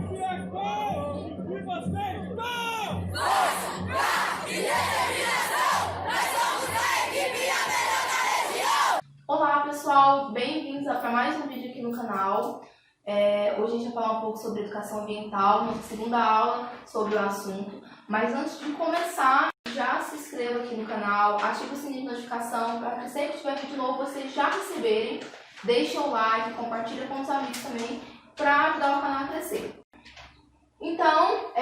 que é qual? E vocês qual? Força pra e determinação! Nós somos a equipe a melhor da região! Olá pessoal, bem-vindos a mais um vídeo aqui no canal. Hoje a gente vai falar um pouco sobre educação ambiental, nossa segunda aula sobre o assunto. Mas antes de começar, já se inscreva aqui no canal, ative o sininho de notificação para que sempre que tiver vídeo novo vocês já receberem. Deixem o like, compartilhem com os amigos também para ajudar o canal a crescer. Então,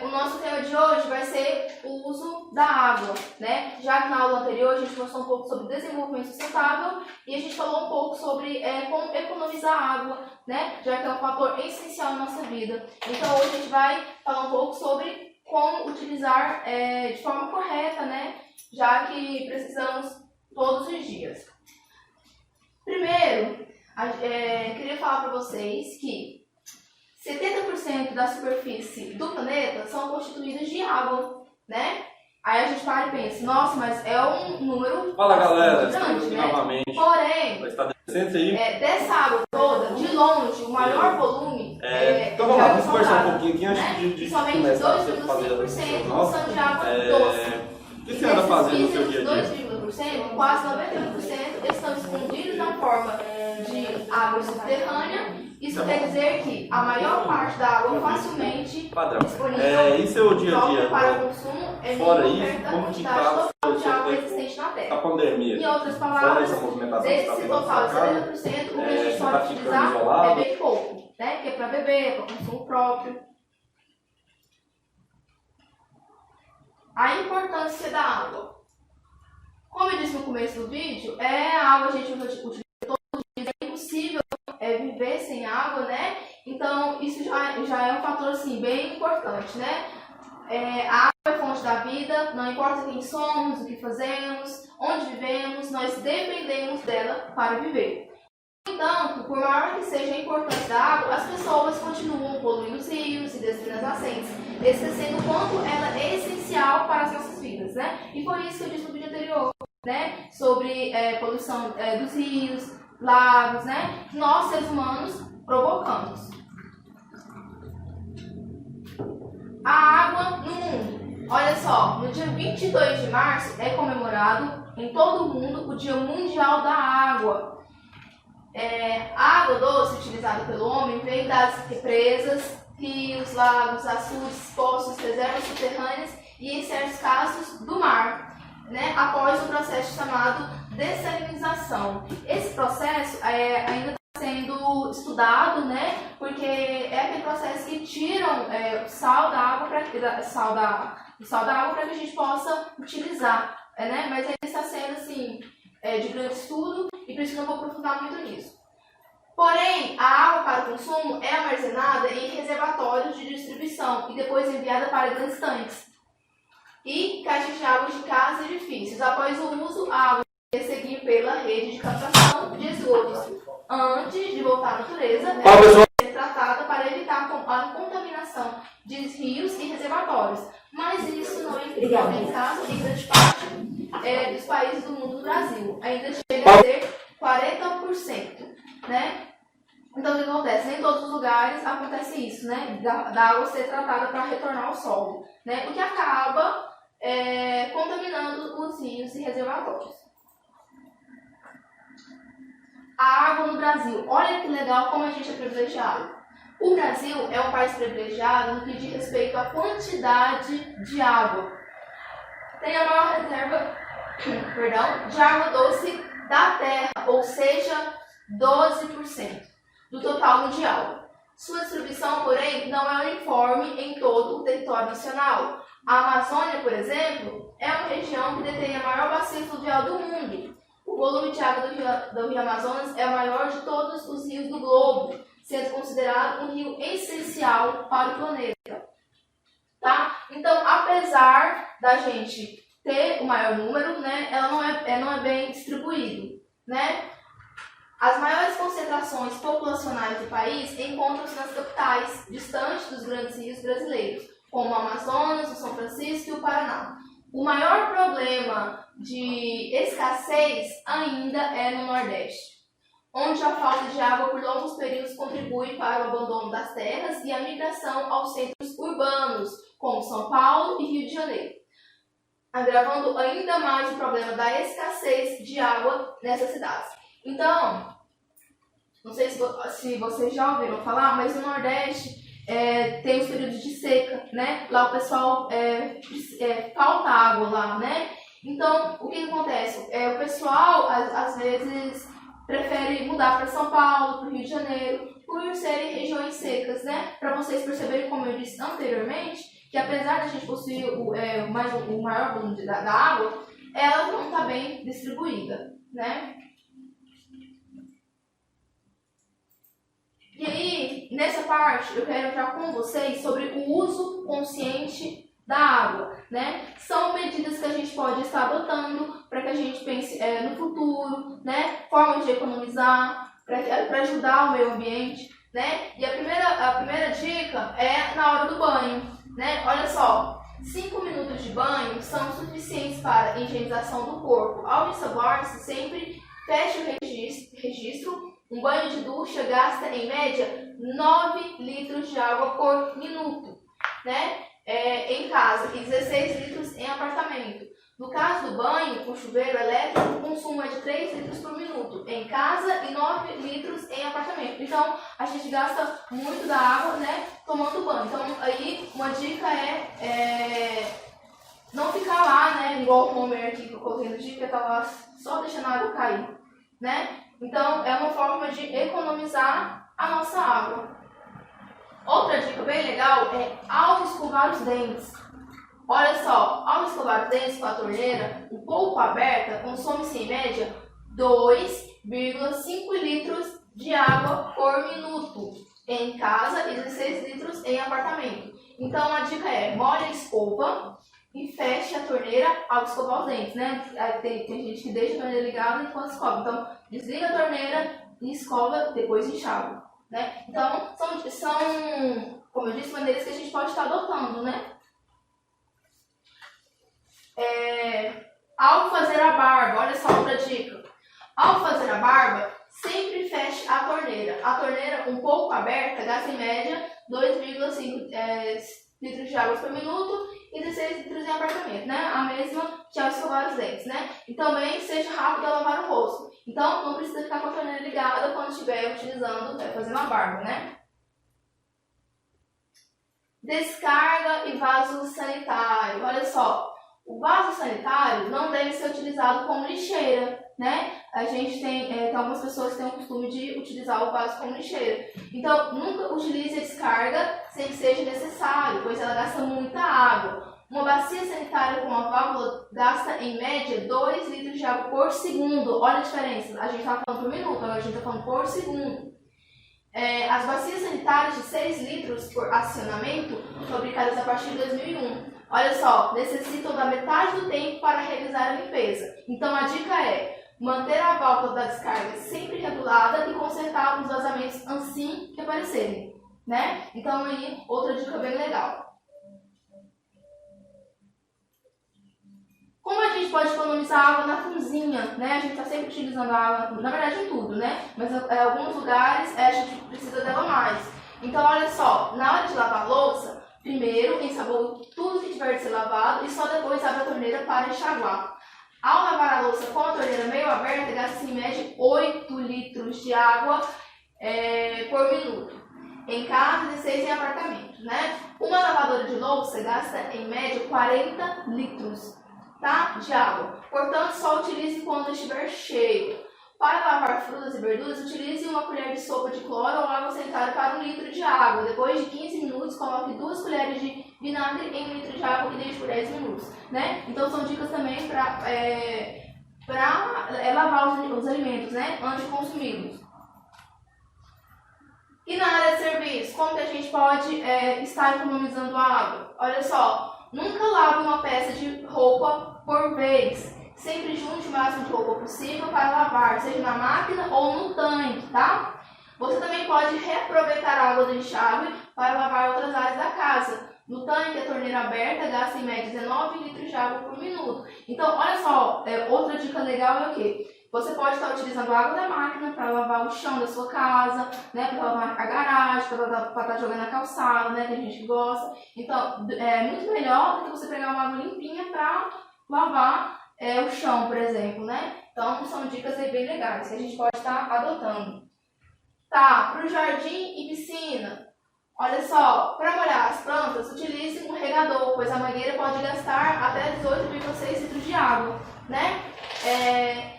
o nosso tema de hoje vai ser o uso da água, né? Já que na aula anterior a gente mostrou um pouco sobre desenvolvimento sustentável e a gente falou um pouco sobre como economizar água, né? Já que é um fator essencial na nossa vida. Então hoje a gente vai falar um pouco sobre como utilizar de forma correta, né? Já que precisamos todos os dias. Primeiro, queria falar para vocês que 70% da superfície do planeta são constituídas de água, né? Aí a gente para e pensa, nossa, mas é um número Fala galera, grande, né? novamente. Porém, aí. dessa água toda, de longe, o maior volume então vamos lá, vamos conversar um pouquinho aqui antes de somente começar a 2,5% nossa. são de água doce. O que você anda fazendo no seu dia a dia? 2,5%, quase 98% estão escondidos na forma de água subterrânea. Isso quer dizer que a maior parte da água facilmente disponível e seu dia a dia? para consumo é Fora muito isso, perto da como que quantidade está total de água existente na Terra. a pandemia? Em outras Fora palavras, essa movimentação que desse está tendo total de na 70%, o que a você gente tá pode ficando utilizar isolado? é bem pouco, né? Que é para beber, para consumo próprio. A importância da água. Como eu disse no começo do vídeo, a água a gente utiliza todos os dias, é impossível viver sem água, né? Então isso já é um fator assim, bem importante, né? A água é fonte da vida, não importa quem somos, o que fazemos, onde vivemos, nós dependemos dela para viver. No entanto, por maior que seja a importância da água, as pessoas continuam poluindo os rios e destruindo as nascentes, esquecendo o quanto ela é essencial para as nossas vidas, né? E foi isso que eu disse no vídeo anterior, né? Sobre poluição dos rios, lagos, né? Nós, seres humanos, provocamos. A água no mundo. Olha só, no dia 22 de março é comemorado em todo o mundo o Dia Mundial da Água. A água doce utilizada pelo homem vem das represas, rios, lagos, açudes, poços, reservas subterrâneas e, em certos casos, do mar, né? Após o processo chamado dessalinização. Esse processo ainda está sendo estudado, né? Porque é aquele processo que tiram o sal da água para que a gente possa utilizar, né? Mas ainda está sendo assim de grande estudo e por isso não vou aprofundar muito nisso. Porém, a água para o consumo é armazenada em reservatórios de distribuição e depois enviada para grandes tanques e caixas de água de casas e edifícios. Após o uso, a água deve seguir pela rede de captação de esgotos antes de voltar à natureza, deve ser tratada para evitar a contaminação de rios e reservatórios. Mas isso não é em caso em grande parte dos países do mundo do Brasil. Ainda chega a ser 40%, né? Então o que acontece? Nem em todos os lugares acontece isso, né? Da água ser tratada para retornar ao solo, né? O que acaba contaminando os rios e reservatórios. A água no Brasil. Olha que legal como a gente é privilegiado. O Brasil é um país privilegiado no que diz respeito à quantidade de água. Tem a maior reserva de água doce da Terra, ou seja, 12% do total mundial. Sua distribuição, porém, não é uniforme em todo o território nacional. A Amazônia, por exemplo, é uma região que detém a maior bacia fluvial do mundo. O volume de água do rio Amazonas é o maior de todos os rios do globo, sendo considerado um rio essencial para o planeta. Tá? Então, apesar da gente ter o maior número, né, ela não é bem distribuído, né? As maiores concentrações populacionais do país encontram-se nas capitais, distantes dos grandes rios brasileiros, como o Amazonas, o São Francisco e o Paraná. O maior problema de escassez ainda é no Nordeste. onde a falta de água por longos períodos contribui para o abandono das terras e a migração aos centros urbanos, como São Paulo e Rio de Janeiro, agravando ainda mais o problema da escassez de água nessas cidades. Então, não sei se vocês já ouviram falar, mas no Nordeste tem os períodos de seca, né? Lá o pessoal falta água lá, né? Então, o que acontece? O pessoal, às vezes, prefere mudar para São Paulo, para o Rio de Janeiro, por serem regiões secas, né? Para vocês perceberem, como eu disse anteriormente, que apesar de a gente possuir o maior volume da água, ela não está bem distribuída, né? E aí, nessa parte, eu quero entrar com vocês sobre o uso consciente da água, né? São medidas que a gente pode estar adotando para que a gente pense no futuro, né? Formas de economizar, para ajudar o meio ambiente, né? E a primeira dica é na hora do banho, né? Olha só, 5 minutos de banho são suficientes para a higienização do corpo. Ao ensaboar-se, sempre feche o registro. Um banho de ducha gasta, em média, 9 litros de água por minuto, né? Em casa, e 16 litros em apartamento. No caso do banho, com chuveiro elétrico, o consumo é de 3 litros por minuto em casa e 9 litros em apartamento. Então, a gente gasta muito da água, né, tomando banho. Então, aí, uma dica não ficar lá, né, igual o Homer aqui que eu coloquei no dica, tá lá só deixando a água cair, né? Então, é uma forma de economizar a nossa água. Outra dica bem legal é ao escovar os dentes. Olha só, ao escovar os dentes com a torneira um pouco aberta, consome-se em média 2,5 litros de água por minuto em casa e 16 litros em apartamento. Então, a dica é: molhe a escova e feche a torneira ao escovar os dentes, né? Tem gente que deixa a torneira ligada enquanto escova. Então, desliga a torneira e escova, depois enxágua, né? Então, são, como eu disse, maneiras que a gente pode estar adotando, né? Ao fazer a barba, olha só outra dica. Ao fazer a barba, sempre feche a torneira. A torneira um pouco aberta gasta em média 2,5 litros de água por minuto e 16 litros em apartamento, né? A mesma que ao escovar os dentes, né? E também seja rápido a lavar o rosto. Então, não precisa ficar com a torneira ligada quando estiver utilizando, fazendo a barba, né? Descarga e vaso sanitário. Olha só, o vaso sanitário não deve ser utilizado como lixeira, né? A gente tem algumas pessoas que têm o costume de utilizar o vaso como lixeira. Então, nunca utilize a descarga sem que seja necessário, pois ela gasta muita água. Uma bacia sanitária com a válvula gasta, em média, 2 litros de água por segundo. Olha a diferença. A gente está falando por minuto, agora a gente está falando por segundo. As bacias sanitárias de 6 litros por acionamento, fabricadas a partir de 2001, olha só, necessitam da metade do tempo para realizar a limpeza. Então, a dica é manter a válvula da descarga sempre regulada e consertar os vazamentos assim que aparecerem, né? Então, aí, outra dica bem legal. Como a gente pode economizar água na cozinha, né? A gente está sempre utilizando a água, na verdade em tudo, né? Mas em alguns lugares a gente precisa dela mais. Então, olha só, na hora de lavar a louça, primeiro ensaboe tudo que tiver de ser lavado e só depois abre a torneira para enxaguar. Ao lavar a louça com a torneira meio aberta, gasta-se em média 8 litros de água por minuto. Em casa, 16 em apartamento, né? Uma lavadora de louça gasta em média 40 litros. Tá? De água. Portanto, só utilize quando estiver cheio. Para lavar frutas e verduras, utilize uma colher de sopa de cloro ou água sanitária para 1 litro de água. Depois de 15 minutos, coloque 2 colheres de vinagre em 1 litro de água e deixe por 10 minutos. Né? Então, são dicas também para lavar os alimentos, né? Antes de consumi-los. E na área de serviço, como que a gente pode estar economizando água? Olha só, nunca lave uma peça de roupa por vez. Sempre junte o máximo de roupa possível para lavar, seja na máquina ou no tanque, tá? Você também pode reaproveitar a água do enxágue para lavar outras áreas da casa. No tanque, a torneira aberta gasta em média 19 litros de água por minuto. Então, olha só, outra dica legal é o quê? Você pode estar utilizando a água da máquina para lavar o chão da sua casa, né, para lavar a garagem, para estar jogando na calçada, né, tem gente que gosta. Então, é muito melhor do que você pegar uma água limpinha para lavar o chão, por exemplo, né? Então, são dicas aí bem legais que a gente pode estar adotando. Tá, para o jardim e piscina. Olha só, para molhar as plantas, utilize um regador, pois a mangueira pode gastar até 18,6 litros de água, né?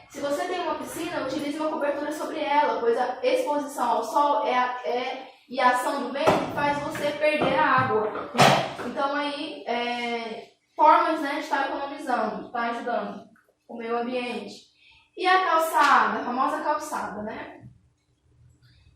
Se você tem uma piscina, utilize uma cobertura sobre ela, pois a exposição ao sol e a ação do vento faz você perder a água, né? Então aí, formas, né, de estar economizando, estar ajudando o meio ambiente. E a calçada, a famosa calçada, né?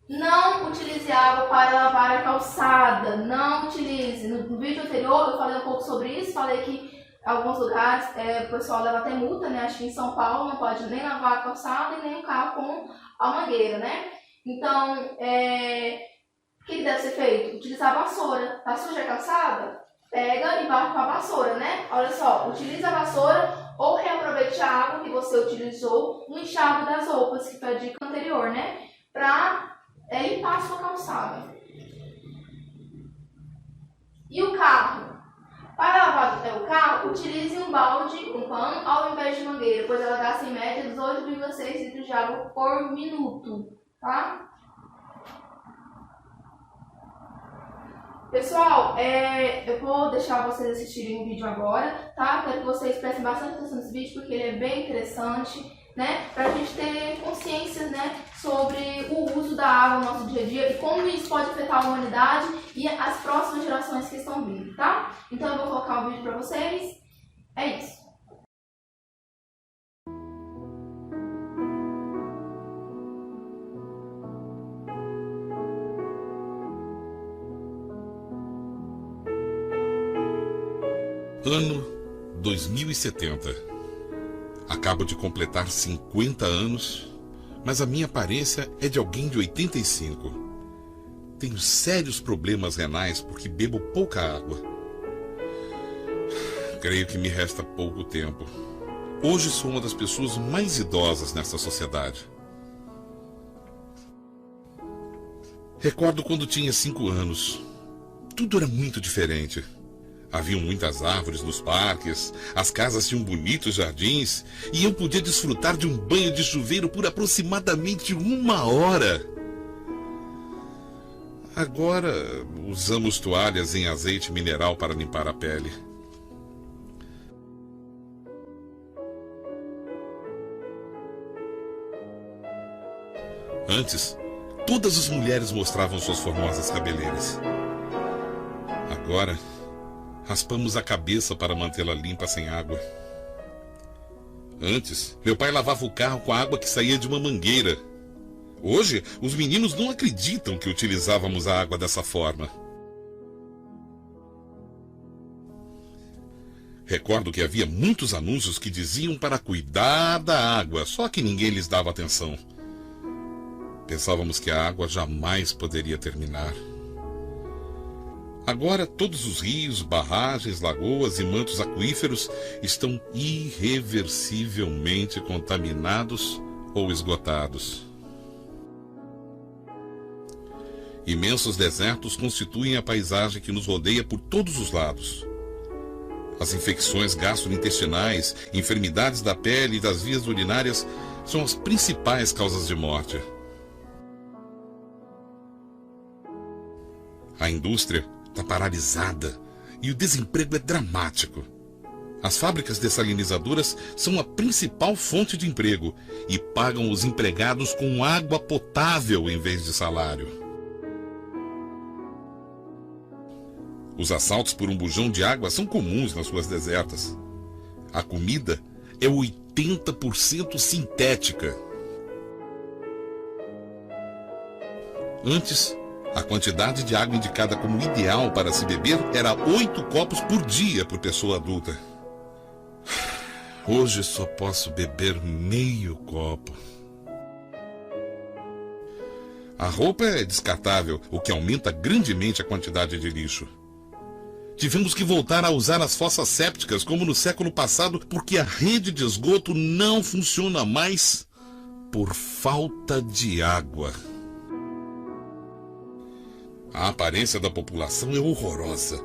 Não utilize água para lavar a calçada, não utilize. No vídeo anterior eu falei um pouco sobre isso, falei que em alguns lugares o pessoal leva até multa, né? Acho que em São Paulo não pode nem lavar a calçada e nem o carro com a mangueira, né? Então, o que deve ser feito? Utilizar a vassoura. Tá suja a calçada? Pega e varre com a vassoura, né? Olha só, utilize a vassoura ou reaproveite a água que você utilizou no enxágue das roupas, que foi a dica anterior, né? Para limpar a sua calçada. E o carro? Para lavar o carro, utilize um balde, um pano, ao invés de mangueira, pois ela gasta em média 18,6 litros de água por minuto, tá? Pessoal, eu vou deixar vocês assistirem o vídeo agora, tá? Quero que vocês prestem bastante atenção nesse vídeo, porque ele é bem interessante, né? Pra gente ter consciência, né, sobre o uso da água no nosso dia a dia e como isso pode afetar a humanidade e as próximas gerações que estão vindo, tá? Então eu vou colocar um vídeo pra vocês. É isso. Ano 2070. Acabo de completar 50 anos, mas a minha aparência é de alguém de 85. Tenho sérios problemas renais porque bebo pouca água. Creio que me resta pouco tempo. Hoje sou uma das pessoas mais idosas nessa sociedade. Recordo quando tinha 5 anos. Tudo era muito diferente. Haviam muitas árvores nos parques, as casas tinham bonitos jardins e eu podia desfrutar de um banho de chuveiro por aproximadamente 1 hora. Agora usamos toalhas em azeite mineral para limpar a pele. Antes, todas as mulheres mostravam suas formosas cabeleiras. Agora, raspamos a cabeça para mantê-la limpa sem água. Antes, meu pai lavava o carro com a água que saía de uma mangueira. Hoje, os meninos não acreditam que utilizávamos a água dessa forma. Recordo que havia muitos anúncios que diziam para cuidar da água, só que ninguém lhes dava atenção. Pensávamos que a água jamais poderia terminar. Agora todos os rios, barragens, lagoas e mantos aquíferos estão irreversivelmente contaminados ou esgotados. Imensos desertos constituem a paisagem que nos rodeia por todos os lados. As infecções gastrointestinais, enfermidades da pele e das vias urinárias são as principais causas de morte. A indústria está paralisada e o desemprego é dramático. As fábricas dessalinizadoras são a principal fonte de emprego e pagam os empregados com água potável em vez de salário. Os assaltos por um bujão de água são comuns nas ruas desertas. A comida é 80% sintética. Antes, a quantidade de água indicada como ideal para se beber era 8 copos por dia por pessoa adulta. Hoje só posso beber meio copo. A roupa é descartável, o que aumenta grandemente a quantidade de lixo. Tivemos que voltar a usar as fossas sépticas como no século passado porque a rede de esgoto não funciona mais. por falta de água. A aparência da população é horrorosa.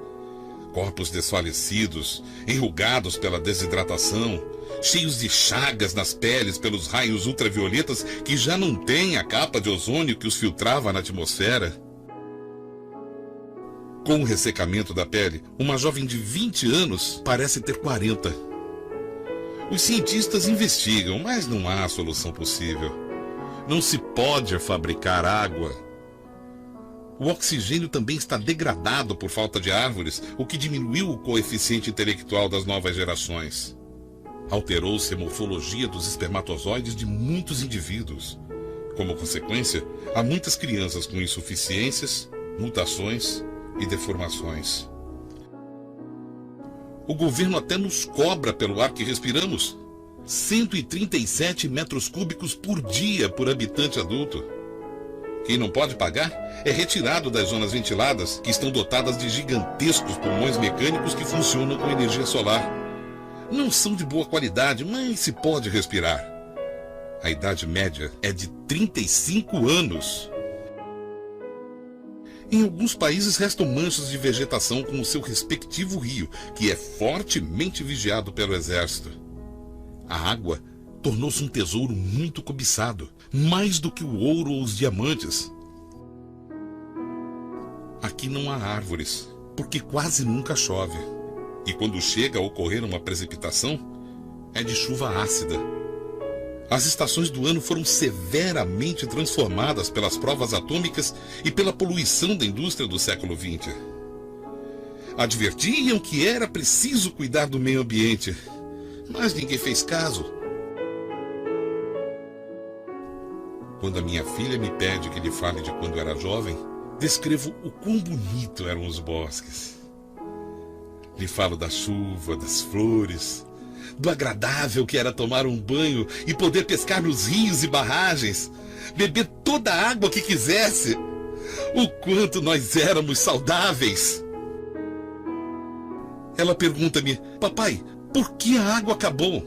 Corpos desfalecidos, enrugados pela desidratação, cheios de chagas nas peles pelos raios ultravioletas que já não têm a capa de ozônio que os filtrava na atmosfera. Com o ressecamento da pele, uma jovem de 20 anos parece ter 40. Os cientistas investigam, mas não há solução possível. Não se pode fabricar água. O oxigênio também está degradado por falta de árvores, o que diminuiu o coeficiente intelectual das novas gerações. Alterou-se a morfologia dos espermatozoides de muitos indivíduos. Como consequência, há muitas crianças com insuficiências, mutações e deformações. O governo até nos cobra pelo ar que respiramos. 137 metros cúbicos por dia por habitante adulto. Quem não pode pagar é retirado das zonas ventiladas, que estão dotadas de gigantescos pulmões mecânicos que funcionam com energia solar. Não são de boa qualidade, mas se pode respirar. A idade média é de 35 anos. Em alguns países restam manchas de vegetação com o seu respectivo rio, que é fortemente vigiado pelo exército. A água tornou-se um tesouro muito cobiçado, mais do que o ouro ou os diamantes. Aqui não há árvores, porque quase nunca chove. E quando chega a ocorrer uma precipitação, é de chuva ácida. As estações do ano foram severamente transformadas pelas provas atômicas e pela poluição da indústria do século XX. Advertiam que era preciso cuidar do meio ambiente, mas ninguém fez caso. Quando a minha filha me pede que lhe fale de quando era jovem, descrevo o quão bonito eram os bosques. Lhe falo da chuva, das flores, do agradável que era tomar um banho e poder pescar nos rios e barragens, beber toda a água que quisesse. O quanto nós éramos saudáveis. Ela pergunta-me: papai, por que a água acabou?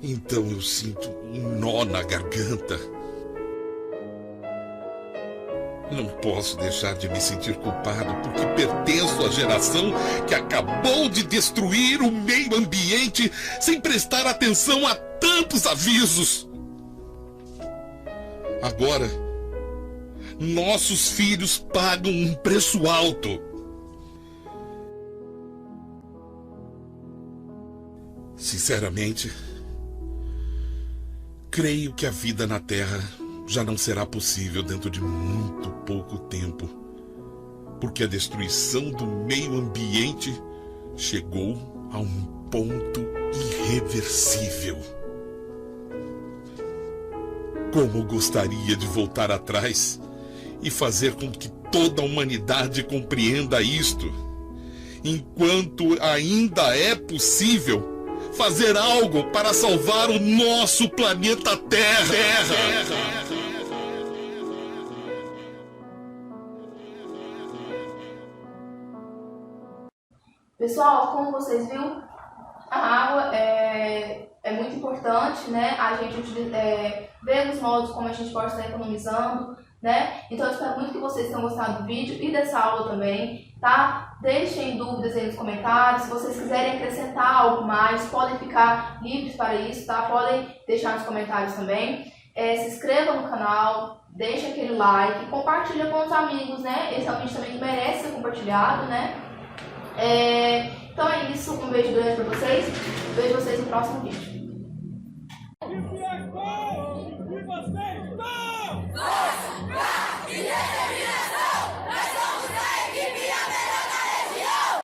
Então eu sinto um nó na garganta. Não posso deixar de me sentir culpado porque pertenço à geração que acabou de destruir o meio ambiente sem prestar atenção a tantos avisos. Agora, nossos filhos pagam um preço alto. Sinceramente, creio que a vida na Terra já não será possível dentro de muito pouco tempo, porque a destruição do meio ambiente chegou a um ponto irreversível. Como gostaria de voltar atrás e fazer com que toda a humanidade compreenda isto, enquanto ainda é possível fazer algo para salvar o nosso planeta Terra. Pessoal, como vocês viram, a água é muito importante, né? A gente vê os modos como a gente pode estar economizando, né? Então eu espero muito que vocês tenham gostado do vídeo e dessa aula também, tá? Deixem dúvidas aí nos comentários. Se vocês quiserem acrescentar algo mais, podem ficar livres para isso, tá? Podem deixar nos comentários também. Se inscreva no canal, deixa aquele like, compartilha com os amigos, né? Esse é um vídeo também que merece ser compartilhado, né? Então é isso, um beijo grande para vocês, vejo vocês no próximo vídeo.